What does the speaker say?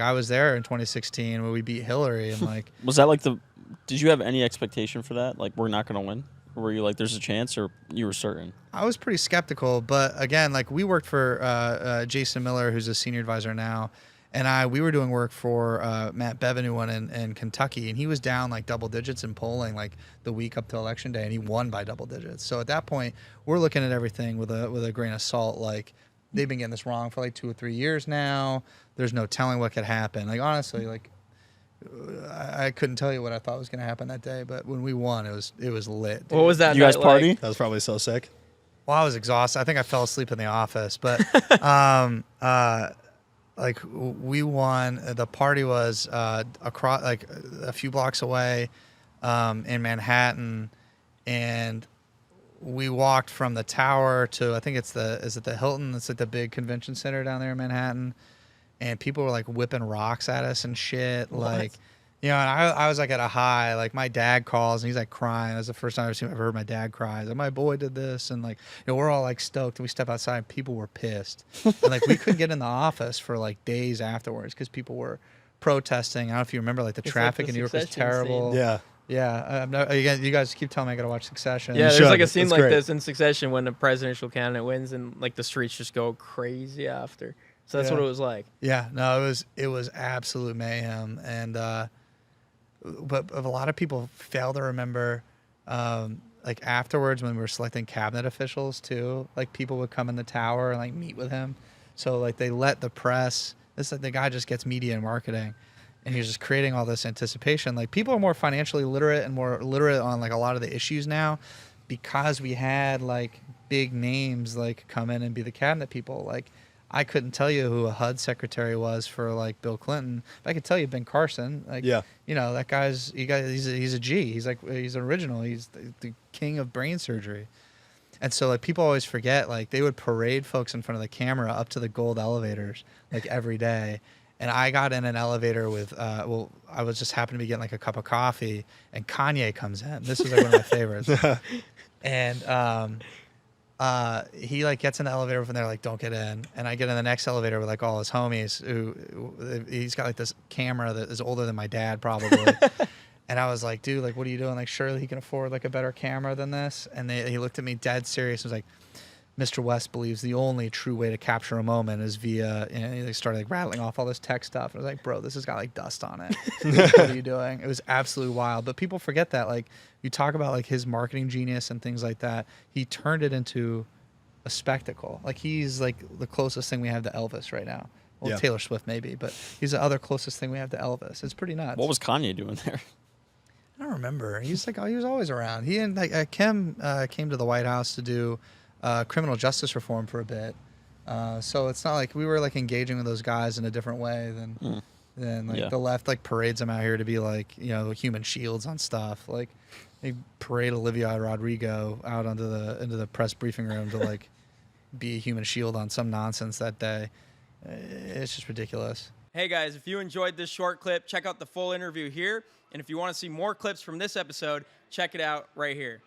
I was there in 2016 when we beat Hillary, and like, Was that like did you have any expectation for that? Like, we're not going to win? Or were you like, there's a chance, or you were certain? I was pretty skeptical, but again, like we worked for Jason Miller, who's a senior advisor now, and we were doing work for Matt Bevin, who won in Kentucky, and he was down like double digits in polling like the week up to election day, and he won by double digits. So at that point, we're looking at everything with a grain of salt. Like, they've been getting this wrong for like 2 or 3 years now. There's no telling what could happen. Like, honestly, like I couldn't tell you what I thought was going to happen that day, but when we won, it was lit. Dude. What was that? You guys night party? like? That was probably so sick. Well, I was exhausted. I think I fell asleep in the office, but like we won. The party was across like a few blocks away in Manhattan, and we walked from the tower to, I think is it the Hilton? It's like the big convention center down there in Manhattan, and people were like whipping rocks at us and shit. What? Like, you know, and I was like at a high. Like, my dad calls and he's like crying. That's the first time I've ever heard my dad cry. Like, my boy did this, and like, you know, we're all like stoked. And we step outside, and people were pissed, and like we couldn't get in the office for like days afterwards because people were protesting. I don't know if you remember, like the It's traffic like in the New York was Succession terrible. scene. Yeah. Yeah, you guys keep telling me I gotta watch Succession. Yeah, there's should. like a scene It's like great. this in Succession when the presidential candidate wins, and like the streets just go crazy after. So that's Yeah. what it was like. Yeah, no, it was absolute mayhem, and but a lot of people fail to remember, like afterwards when we were selecting cabinet officials too. Like, people would come in the tower and like meet with him, so like they let the press. This like the guy just gets media and marketing, and he's just creating all this anticipation. Like, people are more financially literate and more literate on like a lot of the issues now, because we had like big names like come in and be the cabinet people. Like, I couldn't tell you who a HUD secretary was for like Bill Clinton, but I could tell you Ben Carson. Like, Yeah. you know, that guy's he's a G. He's an original. He's the king of brain surgery. And so like people always forget, like they would parade folks in front of the camera up to the gold elevators like every day. And I got in an elevator with I was just happened to be getting like a cup of coffee, and Kanye comes in. This is like one of my favorites. And he like gets in the elevator from there, like, don't get in. And I get in the next elevator with like all his homies who he's got like this camera that is older than my dad probably. And I was like, dude, like, what are you doing? Like, surely he can afford like a better camera than this. And he looked at me dead serious and was like, Mr. West believes the only true way to capture a moment is via, and he started like rattling off all this tech stuff. And I was like, bro, this has got like dust on it. What are you doing? It was absolutely wild. But people forget that. Like, you talk about like his marketing genius and things like that. He turned it into a spectacle. Like, he's like the closest thing we have to Elvis right now. Well, Yeah. Taylor Swift maybe, but he's the other closest thing we have to Elvis. It's pretty nuts. What was Kanye doing there? I don't remember. He's like, he was always around. He and like Kim came to the White House to do criminal justice reform for a bit. So it's not like we were like engaging with those guys in a different way than like Yeah. the left like parades them out here to be like, you know, human shields on stuff. Like, they parade Olivia Rodrigo out into the press briefing room to like be a human shield on some nonsense that day. It's just ridiculous. Hey guys, if you enjoyed this short clip, check out the full interview here. And if you want to see more clips from this episode, check it out right here.